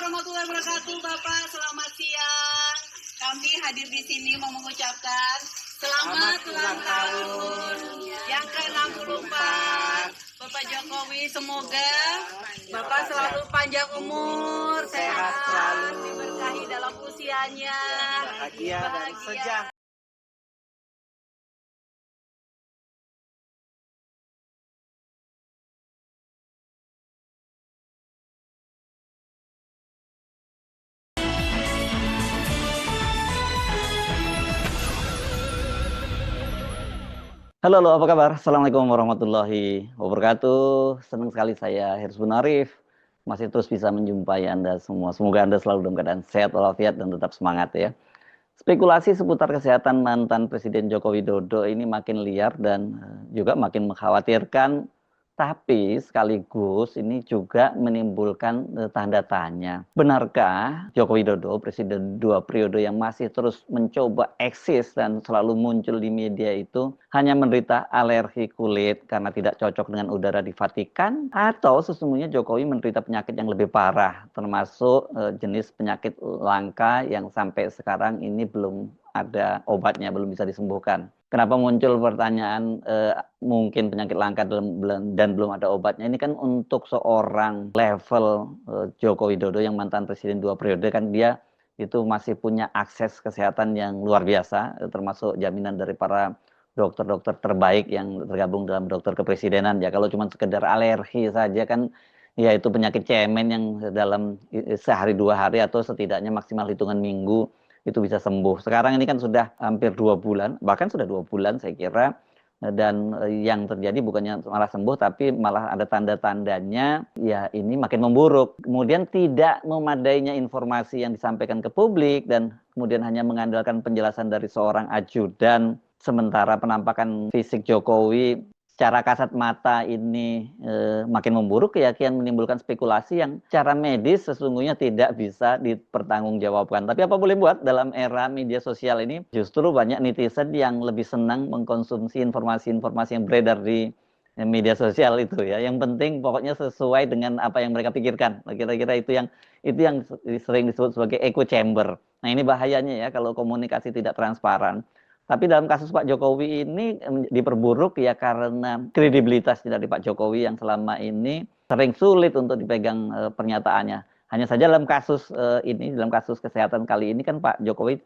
warahmatullahi wabarakatuh, Bapak. Selamat siang. Kami hadir di sini mau mengucapkan selamat ulang tahun yang ke-64. Bapak Jokowi, semoga Bapak selalu panjang umur, sehat selalu, diberkahi dalam usianya, bahagia. Halo, apa kabar? Assalamualaikum warahmatullahi wabarakatuh. Senang sekali saya Hirs Bunarif masih terus bisa menjumpai Anda semua. Semoga Anda selalu dalam keadaan sehat walafiat dan tetap semangat ya. Spekulasi seputar kesehatan mantan Presiden Joko Widodo ini makin liar dan juga makin mengkhawatirkan. Tapi sekaligus ini juga menimbulkan tanda tanya. Benarkah Joko Widodo, Presiden 2 periode yang masih terus mencoba eksis dan selalu muncul di media itu hanya menderita alergi kulit karena tidak cocok dengan udara di Vatikan? Atau sesungguhnya Jokowi menderita penyakit yang lebih parah, termasuk jenis penyakit langka yang sampai sekarang ini belum ada obatnya, belum bisa disembuhkan. Kenapa muncul pertanyaan mungkin penyakit langka dan belum ada obatnya? Ini kan untuk seorang level Joko Widodo yang mantan Presiden 2 periode kan dia itu masih punya akses kesehatan yang luar biasa, termasuk jaminan dari para dokter-dokter terbaik yang tergabung dalam dokter kepresidenan. Ya kalau cuma sekedar alergi saja kan ya itu penyakit cemen yang dalam sehari 2 hari atau setidaknya maksimal hitungan minggu itu bisa sembuh. Sekarang ini kan sudah hampir 2 bulan, bahkan sudah 2 bulan saya kira, dan yang terjadi bukannya malah sembuh, tapi malah ada tanda-tandanya ya ini makin memburuk. Kemudian tidak memadainya informasi yang disampaikan ke publik dan kemudian hanya mengandalkan penjelasan dari seorang ajudan, sementara penampakan fisik Jokowi secara kasat mata ini makin memburuk, keyakinan menimbulkan spekulasi yang secara medis sesungguhnya tidak bisa dipertanggungjawabkan. Tapi apa boleh buat, dalam era media sosial ini justru banyak netizen yang lebih senang mengkonsumsi informasi-informasi yang beredar di media sosial itu ya. Yang penting pokoknya sesuai dengan apa yang mereka pikirkan. Kira-kira itu yang sering disebut sebagai echo chamber. Nah, ini bahayanya ya kalau komunikasi tidak transparan. Tapi dalam kasus Pak Jokowi ini diperburuk ya karena kredibilitas dari Pak Jokowi yang selama ini sering sulit untuk dipegang pernyataannya. Hanya saja dalam kasus dalam kasus kesehatan kali ini kan Pak Jokowi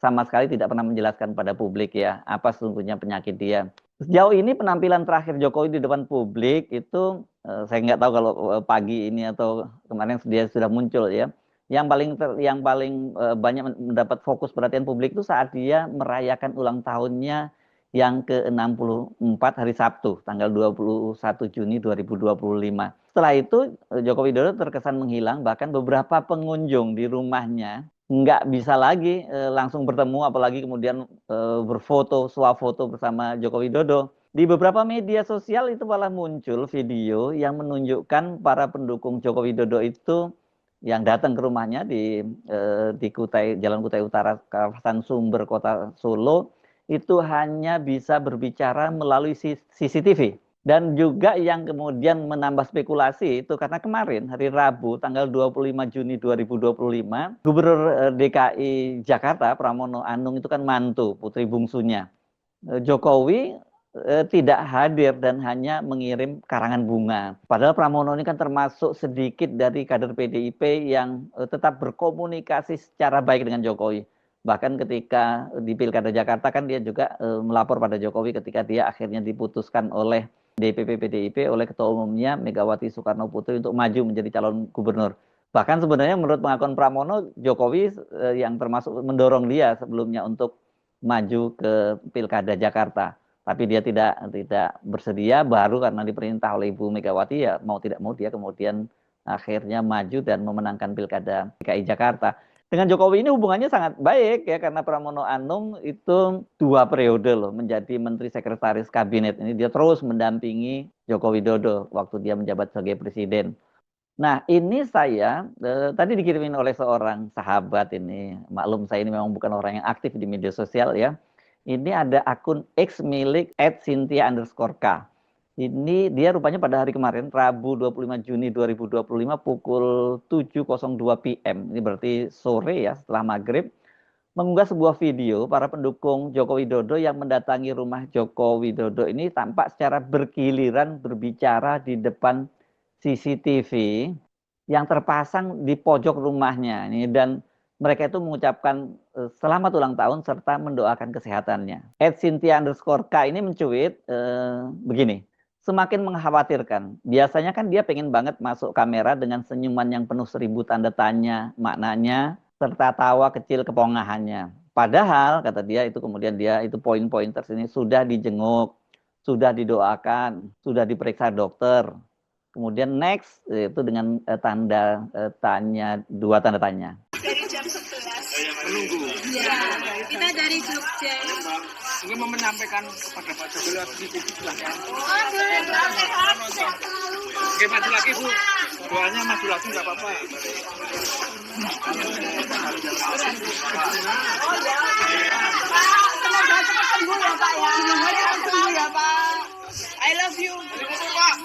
sama sekali tidak pernah menjelaskan pada publik ya apa sesungguhnya penyakit dia. Sejauh ini penampilan terakhir Jokowi di depan publik itu saya nggak tahu kalau pagi ini atau kemarin dia sudah muncul ya. Yang paling banyak mendapat fokus perhatian publik itu saat dia merayakan ulang tahunnya yang ke-64 hari Sabtu, tanggal 21 Juni 2025. Setelah itu Joko Widodo terkesan menghilang, bahkan beberapa pengunjung di rumahnya nggak bisa lagi langsung bertemu, apalagi kemudian berfoto, swafoto bersama Joko Widodo. Di beberapa media sosial itu malah muncul video yang menunjukkan para pendukung Joko Widodo itu yang datang ke rumahnya di Jalan Kutai Utara, kawasan Sumber, Kota Solo, itu hanya bisa berbicara melalui CCTV. Dan juga yang kemudian menambah spekulasi itu karena kemarin hari Rabu tanggal 25 Juni 2025, Gubernur DKI Jakarta Pramono Anung itu kan mantu putri bungsunya Jokowi tidak hadir dan hanya mengirim karangan bunga. Padahal Pramono ini kan termasuk sedikit dari kader PDIP yang tetap berkomunikasi secara baik dengan Jokowi. Bahkan ketika di Pilkada Jakarta kan dia juga melapor pada Jokowi ketika dia akhirnya diputuskan oleh DPP PDIP oleh Ketua Umumnya Megawati Soekarno Putri untuk maju menjadi calon gubernur. Bahkan sebenarnya menurut pengakuan Pramono, Jokowi yang termasuk mendorong dia sebelumnya untuk maju ke Pilkada Jakarta. Tapi dia tidak bersedia, baru karena diperintah oleh Ibu Megawati ya mau tidak mau dia kemudian akhirnya maju dan memenangkan Pilkada DKI Jakarta. Dengan Jokowi ini hubungannya sangat baik ya karena Pramono Anung itu 2 periode loh menjadi Menteri Sekretaris Kabinet. Ini dia terus mendampingi Joko Widodo waktu dia menjabat sebagai presiden. Nah, ini saya tadi dikirimin oleh seorang sahabat ini. Maklum saya ini memang bukan orang yang aktif di media sosial ya. Ini ada akun X milik @cynthia_k. Ini dia rupanya pada hari kemarin, Rabu 25 Juni 2025 pukul 7.02 PM. Ini berarti sore ya, setelah maghrib. Mengunggah sebuah video para pendukung Joko Widodo yang mendatangi rumah Joko Widodo ini tampak secara bergiliran berbicara di depan CCTV yang terpasang di pojok rumahnya ini, dan mereka itu mengucapkan selamat ulang tahun serta mendoakan kesehatannya. @Cynthia_K ini mencuit begini, semakin mengkhawatirkan. Biasanya kan dia pengen banget masuk kamera dengan senyuman yang penuh 1000 tanda tanya maknanya serta tawa kecil kepongahannya. Padahal kata dia itu, kemudian dia itu poin-poin tersini sudah dijenguk, sudah didoakan, sudah diperiksa dokter. Kemudian next itu dengan tanda tanya, dua tanda tanya. Dari jam 11. Menunggu. Ya, kita dari Jogja. Ingin mau menyampaikan kepada Pak Jokowi lewat CCTV silahkan. Oh, boleh banget. Oke, maju lagi Bu. Doanya maju lagi nggak apa-apa. Semoga cepat sembuh ya Pak ya. Semoga cepat sembuh ya Pak. I love you. Pak.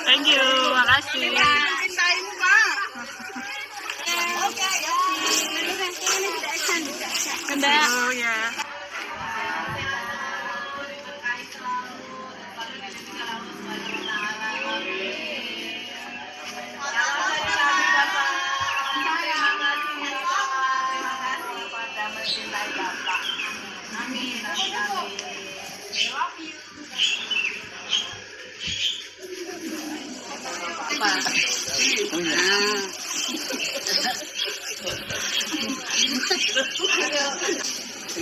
Thank you, makasih. Cintaimu Pak. Oke. Mbak. Oh ya.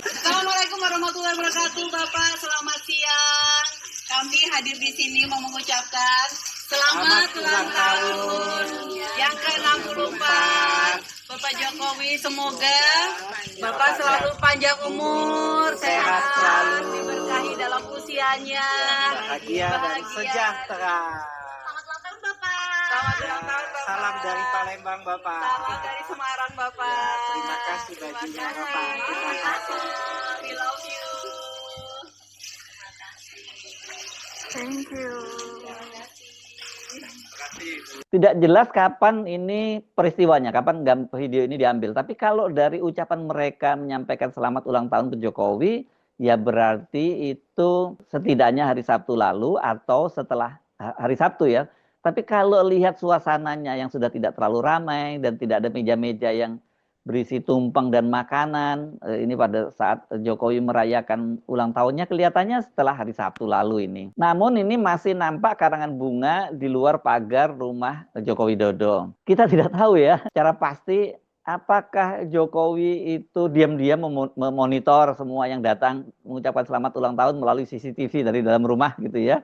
Assalamualaikum warahmatullahi wabarakatuh, Bapak. Selamat siang. Kami hadir di sini mau mengucapkan selamat ulang tahun yang ke-64. Bapak Jokowi, semoga Bapak selalu panjang umur, sehat selalu, diberkahi dalam usianya, Bahagia dan sejahtera. Selamat ulang tahun Bapak. Selamat ulang tahun Bapak. Salam dari Palembang Bapak. Salam dari Semarang Bapak. Terima kasih bajunya Bapak. Terima kasih. We love you. Thank you. Tidak jelas kapan ini peristiwanya, kapan video ini diambil. Tapi kalau dari ucapan mereka menyampaikan selamat ulang tahun ke Jokowi, ya berarti itu setidaknya hari Sabtu lalu atau setelah hari Sabtu ya. Tapi kalau lihat suasananya yang sudah tidak terlalu ramai dan tidak ada meja-meja yang berisi tumpeng dan makanan, ini pada saat Jokowi merayakan ulang tahunnya kelihatannya setelah hari Sabtu lalu ini. Namun ini masih nampak karangan bunga di luar pagar rumah Joko Widodo. Kita tidak tahu ya secara pasti apakah Jokowi itu diam-diam memonitor semua yang datang mengucapkan selamat ulang tahun melalui CCTV dari dalam rumah gitu ya.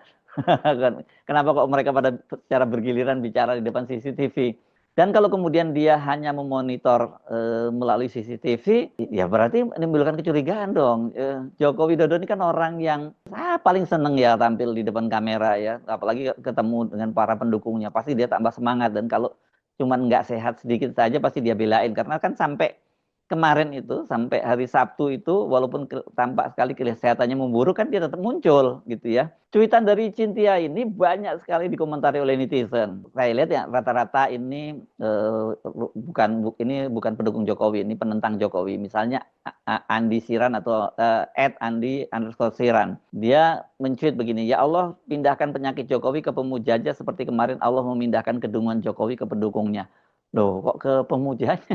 Kenapa kok mereka pada secara bergiliran bicara di depan CCTV? Dan kalau kemudian dia hanya memonitor melalui CCTV, ya berarti menimbulkan kecurigaan dong. Joko Widodo ini kan orang yang paling seneng ya tampil di depan kamera ya, apalagi ketemu dengan para pendukungnya, pasti dia tambah semangat. Dan kalau cuman nggak sehat sedikit saja pasti dia belain, karena kan sampai kemarin itu, sampai hari Sabtu itu, walaupun tampak sekali kesehatannya memburuk, kan dia tetap muncul gitu ya. Cuitan dari Cynthia ini banyak sekali dikomentari oleh netizen. Saya lihat ya rata-rata ini bukan pendukung Jokowi, ini penentang Jokowi. Misalnya Andi Siran atau @Andi_Siran. Dia mencuit begini, ya Allah pindahkan penyakit Jokowi ke pemujanya seperti kemarin Allah memindahkan kedunguan Jokowi ke pendukungnya. Loh, kok ke pemujanya?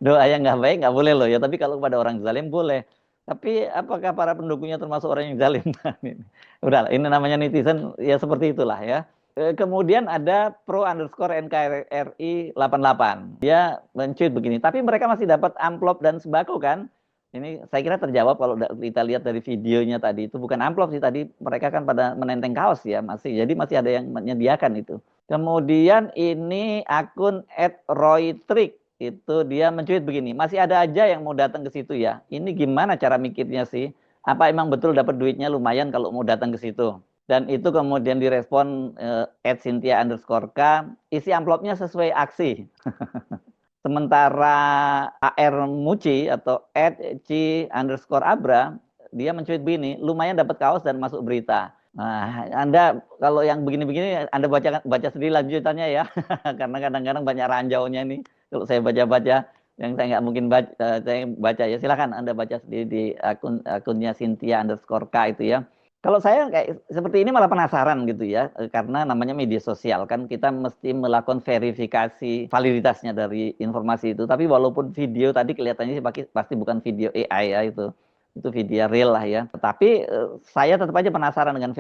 Doa yang nggak baik nggak boleh loh ya, tapi kalau kepada orang zalim boleh. Tapi apakah para pendukungnya termasuk orang yang zalim? Udah, ini namanya netizen ya, seperti itulah ya. Kemudian ada pro_NKRI 88. Dia mencuit begini, tapi mereka masih dapat amplop dan sembako kan? Ini saya kira terjawab kalau kita lihat dari videonya tadi, itu bukan amplop sih tadi, mereka kan pada menenteng kaos ya masih. Jadi masih ada yang menyediakan itu. Kemudian ini akun @roytrick, itu dia mencuit begini, masih ada aja yang mau datang ke situ ya. Ini gimana cara mikirnya sih? Apa emang betul dapat duitnya lumayan kalau mau datang ke situ? Dan itu kemudian direspon @Cynthia_K, isi amplopnya sesuai aksi. Sementara AR Muci atau @C_Abra dia mencuit begini, lumayan dapat kaos dan masuk berita. Nah, Anda kalau yang begini-begini Anda baca sendiri lanjutannya ya. Karena kadang-kadang banyak ranjaunya nih. Kalau saya baca-baca yang saya nggak mungkin saya baca ya, silakan Anda baca sendiri di akunnya Cynthia_K itu ya. Kalau saya kayak seperti ini malah penasaran gitu ya, karena namanya media sosial kan kita mesti melakukan verifikasi validitasnya dari informasi itu. Tapi walaupun video tadi kelihatannya sih pasti bukan video AI ya itu video real lah ya. Tetapi saya tetap aja penasaran dengan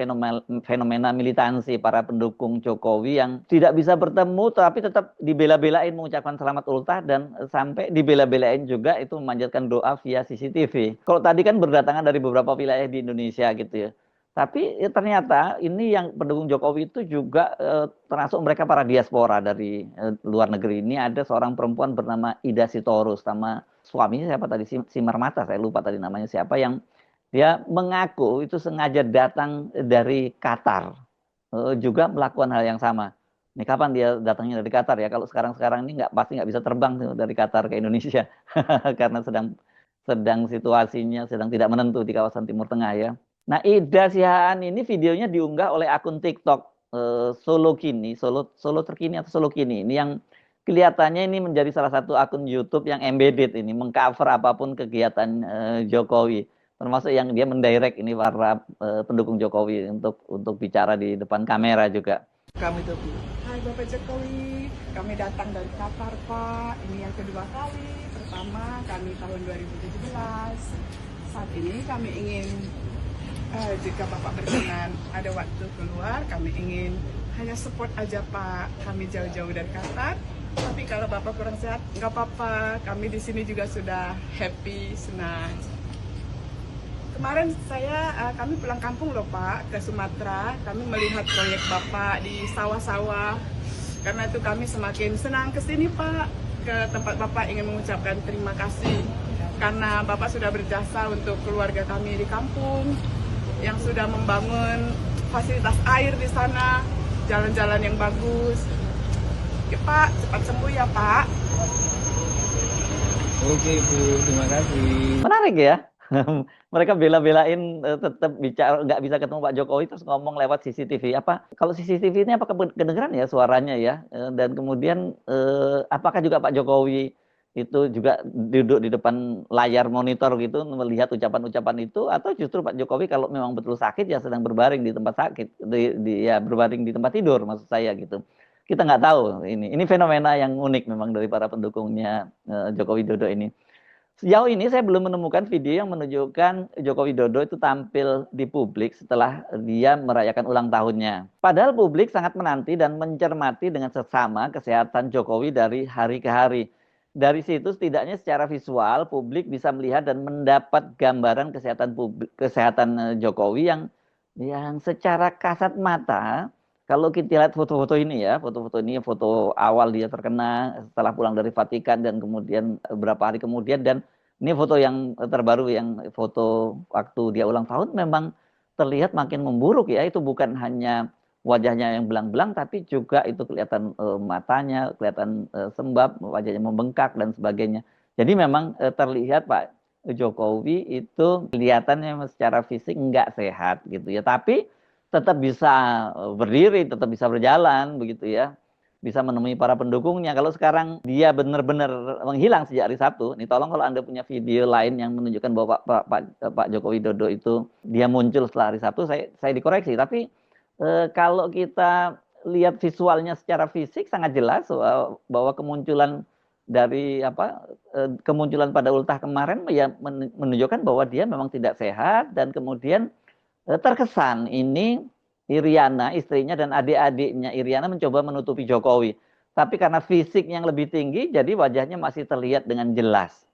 fenomena militansi para pendukung Jokowi yang tidak bisa bertemu tapi tetap dibela-belain mengucapkan selamat ultah dan sampai dibela-belain juga itu memanjatkan doa via CCTV. Kalau tadi kan berdatangan dari beberapa wilayah di Indonesia gitu ya. Tapi ternyata ini yang pendukung Jokowi itu juga termasuk mereka para diaspora dari luar negeri. Ini ada seorang perempuan bernama Ida Sitorus sama suaminya siapa tadi, Simarmata, saya lupa tadi namanya siapa, yang dia mengaku itu sengaja datang dari Qatar juga melakukan hal yang sama. Ini kapan dia datangnya dari Qatar ya? Kalau sekarang ini pasti nggak bisa terbang tuh dari Qatar ke Indonesia karena sedang situasinya sedang tidak menentu di kawasan Timur Tengah ya. Nah, Ida Sihaan ini videonya diunggah oleh akun TikTok Solo Terkini atau Solo Kini. Ini yang kelihatannya ini menjadi salah satu akun YouTube yang embedded ini, mengcover apapun kegiatan Jokowi. Termasuk yang dia mendirect ini para pendukung Jokowi untuk bicara di depan kamera juga. Kami tuh, hai Bapak Jokowi, kami datang dari Qatar Pak, ini yang kedua kali, pertama kami tahun 2017, saat ini kami ingin, jika Bapak berkenan ada waktu keluar, kami ingin hanya support aja Pak, kami jauh-jauh dari Qatar, tapi kalau Bapak kurang sehat, nggak apa-apa, kami di sini juga sudah happy, senang. Kemarin kami pulang kampung loh Pak, ke Sumatera, kami melihat proyek Bapak di sawah-sawah. Karena itu kami semakin senang ke sini Pak, ke tempat Bapak ingin mengucapkan terima kasih. Karena Bapak sudah berjasa untuk keluarga kami di kampung, yang sudah membangun fasilitas air di sana, jalan-jalan yang bagus. Ya Pak, cepat sembuh ya Pak. Oke Bu, terima kasih. Menarik ya. Mereka bela-belain tetap bicara, nggak bisa ketemu Pak Jokowi terus ngomong lewat CCTV. Kalau CCTV ini apakah kedengeran ya suaranya ya? Dan kemudian apakah juga Pak Jokowi itu juga duduk di depan layar monitor gitu melihat ucapan-ucapan itu, atau justru Pak Jokowi kalau memang betul sakit ya sedang berbaring di tempat sakit, berbaring di tempat tidur maksud saya gitu. Kita nggak tahu ini. Ini fenomena yang unik memang dari para pendukungnya Joko Widodo ini. Sejauh ini saya belum menemukan video yang menunjukkan Joko Widodo itu tampil di publik setelah dia merayakan ulang tahunnya. Padahal publik sangat menanti dan mencermati dengan seksama kesehatan Jokowi dari hari ke hari. Dari situ setidaknya secara visual publik bisa melihat dan mendapat gambaran kesehatan Jokowi yang secara kasat mata, kalau kita lihat foto-foto ini ya, foto awal dia terkena setelah pulang dari Vatikan dan kemudian beberapa hari kemudian, dan ini foto yang terbaru yang foto waktu dia ulang tahun memang terlihat makin memburuk ya. Itu bukan hanya wajahnya yang belang-belang tapi juga itu kelihatan matanya, kelihatan sembab, wajahnya membengkak dan sebagainya. Jadi memang terlihat Pak Jokowi itu kelihatannya secara fisik nggak sehat gitu ya. Tapi tetap bisa berdiri, tetap bisa berjalan begitu ya, bisa menemui para pendukungnya. Kalau sekarang dia benar-benar menghilang sejak hari Sabtu, nih tolong kalau Anda punya video lain yang menunjukkan bahwa Pak Joko Widodo itu dia muncul setelah hari Sabtu, saya dikoreksi. Tapi kalau kita lihat visualnya secara fisik sangat jelas bahwa kemunculan dari kemunculan pada ultah kemarin ya menunjukkan bahwa dia memang tidak sehat, dan kemudian terkesan ini Iriana, istrinya dan adik-adiknya Iriana mencoba menutupi Jokowi. Tapi karena fisik yang lebih tinggi, jadi wajahnya masih terlihat dengan jelas.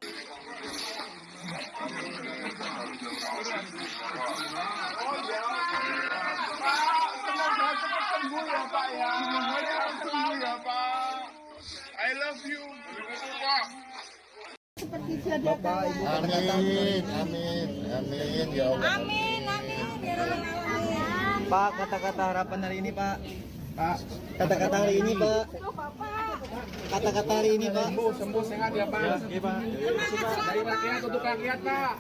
I love you. Amin, amin, amin, ya Allah. Amin, amin. Biar Allah. Pak, kata-kata harapan hari ini Pak. Pak, kata-kata hari ini Pak. Kata-kata hari ini Pak. Sembuh sehat ya Pak. Oke Pak. Dari rakyat untuk rakyat Pak.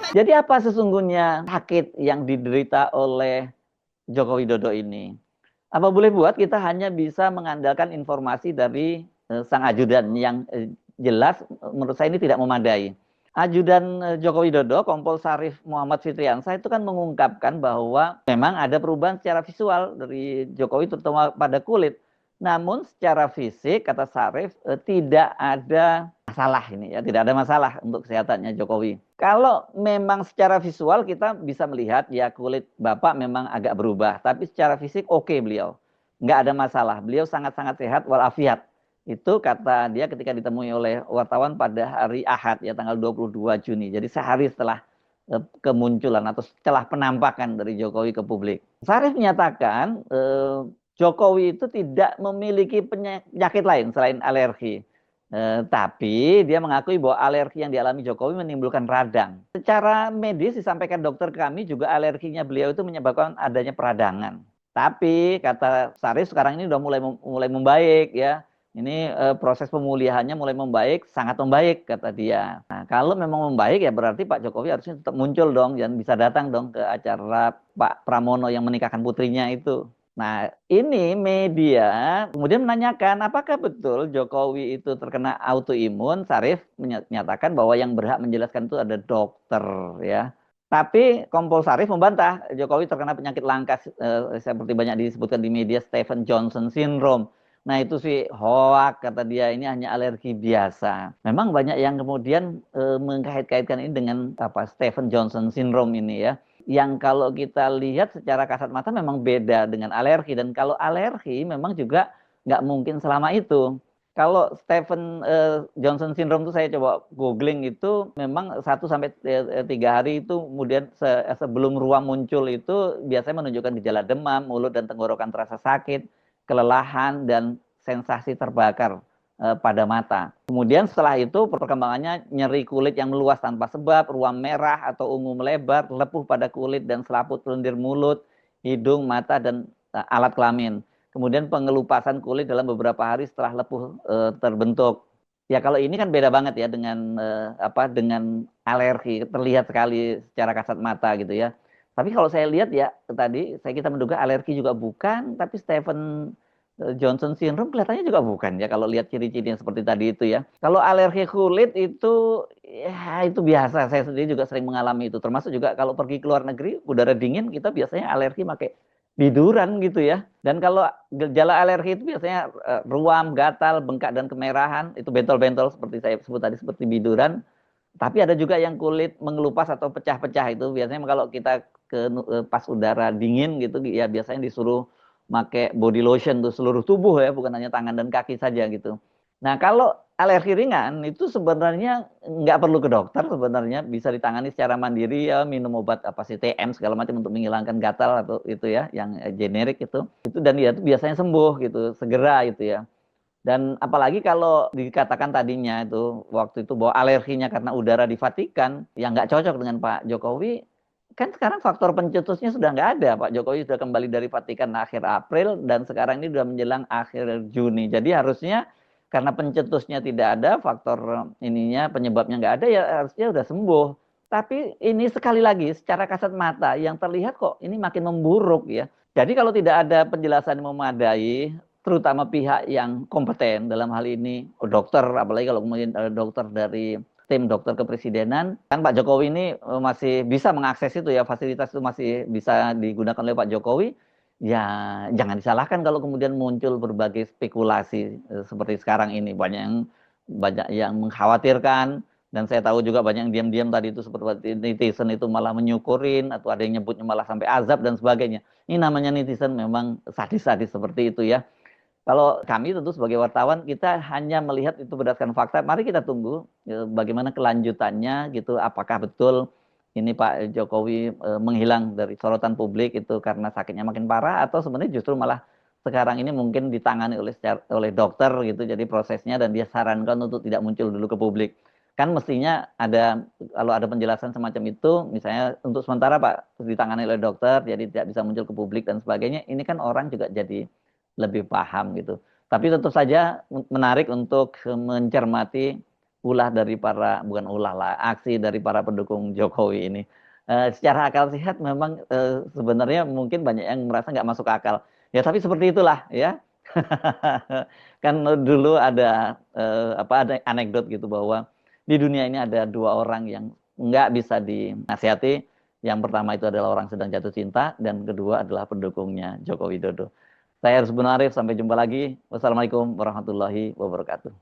Jadi apa sesungguhnya sakit yang diderita oleh Joko Widodo ini? Apa boleh buat kita hanya bisa mengandalkan informasi dari sang ajudan yang jelas menurut saya ini tidak memadai. Ajudan Joko Widodo, Kompol Sarif Muhammad Fitriansah itu kan mengungkapkan bahwa memang ada perubahan secara visual dari Jokowi terutama pada kulit. Namun secara fisik kata Sarif tidak ada masalah ini ya, tidak ada masalah untuk kesehatannya Jokowi. Kalau memang secara visual kita bisa melihat ya kulit Bapak memang agak berubah, tapi secara fisik oke beliau. Nggak ada masalah, beliau sangat-sangat sehat walafiat. Itu kata dia ketika ditemui oleh wartawan pada hari Ahad ya tanggal 22 Juni. Jadi sehari setelah kemunculan atau setelah penampakan dari Jokowi ke publik. Sarif menyatakan Jokowi itu tidak memiliki penyakit lain selain alergi. Tapi dia mengakui bahwa alergi yang dialami Jokowi menimbulkan radang. Secara medis disampaikan dokter ke kami juga alerginya beliau itu menyebabkan adanya peradangan. Tapi kata Sarif sekarang ini sudah mulai membaik ya. Ini proses pemulihannya mulai membaik, sangat membaik kata dia. Nah, kalau memang membaik ya berarti Pak Jokowi harusnya tetap muncul dong dan bisa datang dong ke acara Pak Pramono yang menikahkan putrinya itu. Nah, ini media kemudian menanyakan apakah betul Jokowi itu terkena autoimun. Sarif menyatakan bahwa yang berhak menjelaskan itu ada dokter ya. Tapi Kompol Sarif membantah Jokowi terkena penyakit langka seperti banyak disebutkan di media Stephen Johnson syndrome. Nah itu sih hoak kata dia, ini hanya alergi biasa. Memang banyak yang kemudian mengkait-kaitkan ini dengan Stephen Johnson syndrome ini ya. Yang kalau kita lihat secara kasat mata memang beda dengan alergi. Dan kalau alergi memang juga nggak mungkin selama itu. Kalau Stephen Johnson syndrome itu saya coba googling itu memang 1-3 hari itu kemudian sebelum ruam muncul itu biasanya menunjukkan gejala demam, mulut dan tenggorokan terasa sakit, kelelahan dan sensasi terbakar pada mata. Kemudian setelah itu perkembangannya nyeri kulit yang meluas tanpa sebab, ruam merah atau ungu melebar, lepuh pada kulit dan selaput lendir mulut, hidung, mata dan alat kelamin. Kemudian pengelupasan kulit dalam beberapa hari setelah lepuh terbentuk. Ya kalau ini kan beda banget ya dengan dengan alergi, terlihat sekali secara kasat mata gitu ya. Tapi kalau saya lihat ya tadi kita menduga alergi juga bukan, tapi Stephen Johnson syndrome kelihatannya juga bukan ya kalau lihat ciri-ciri yang seperti tadi itu ya. Kalau alergi kulit itu ya itu biasa, saya sendiri juga sering mengalami itu. Termasuk juga kalau pergi ke luar negeri udara dingin kita biasanya alergi pakai biduran gitu ya. Dan kalau gejala alergi itu biasanya ruam, gatal, bengkak dan kemerahan, itu bentol-bentol seperti saya sebut tadi seperti biduran. Tapi ada juga yang kulit mengelupas atau pecah-pecah itu biasanya kalau kita ke pas udara dingin gitu ya biasanya disuruh pakai body lotion tuh seluruh tubuh ya, bukan hanya tangan dan kaki saja gitu. Nah, kalau alergi ringan itu sebenarnya nggak perlu ke dokter, sebenarnya bisa ditangani secara mandiri ya, minum obat apa sih TM segala macam untuk menghilangkan gatal atau itu ya, yang generik itu dan dia itu biasanya sembuh gitu, segera itu ya. Dan apalagi kalau dikatakan tadinya itu waktu itu bahwa alerginya karena udara di Vatikan yang nggak cocok dengan Pak Jokowi, kan sekarang faktor pencetusnya sudah nggak ada. Pak Jokowi sudah kembali dari Vatikan akhir April dan sekarang ini sudah menjelang akhir Juni. Jadi harusnya karena pencetusnya tidak ada, faktor ininya penyebabnya nggak ada ya harusnya sudah sembuh. Tapi ini sekali lagi secara kasat mata yang terlihat kok ini makin memburuk ya. Jadi kalau tidak ada penjelasan yang memadai, terutama pihak yang kompeten dalam hal ini dokter, apalagi kalau kemudian dokter dari tim dokter kepresidenan, kan Pak Jokowi ini masih bisa mengakses itu ya, fasilitas itu masih bisa digunakan oleh Pak Jokowi. Ya jangan disalahkan kalau kemudian muncul berbagai spekulasi seperti sekarang ini, banyak yang mengkhawatirkan. Dan saya tahu juga banyak yang diam-diam tadi itu seperti netizen itu malah menyukurin atau ada yang nyebutnya malah sampai azab dan sebagainya. Ini namanya netizen memang sadis-sadis seperti itu ya. Kalau kami tentu sebagai wartawan kita hanya melihat itu berdasarkan fakta. Mari kita tunggu bagaimana kelanjutannya gitu. Apakah betul ini Pak Jokowi menghilang dari sorotan publik itu karena sakitnya makin parah atau sebenarnya justru malah sekarang ini mungkin ditangani oleh dokter gitu. Jadi prosesnya dan dia sarankan untuk tidak muncul dulu ke publik. Kan mestinya ada kalau ada penjelasan semacam itu, misalnya untuk sementara Pak ditangani oleh dokter, jadi tidak bisa muncul ke publik dan sebagainya. Ini kan orang juga jadi lebih paham gitu. Tapi tentu saja menarik untuk mencermati ulah dari para, bukan ulah lah, aksi dari para pendukung Jokowi ini. Secara akal sehat memang sebenarnya mungkin banyak yang merasa nggak masuk akal. Ya tapi seperti itulah ya. Kan dulu ada ada anekdot gitu bahwa di dunia ini ada dua orang yang nggak bisa dinasihati. Yang pertama itu adalah orang sedang jatuh cinta, dan kedua adalah pendukungnya Joko Widodo. Saya Hersbun Arif, sampai jumpa lagi. Wassalamualaikum warahmatullahi wabarakatuh.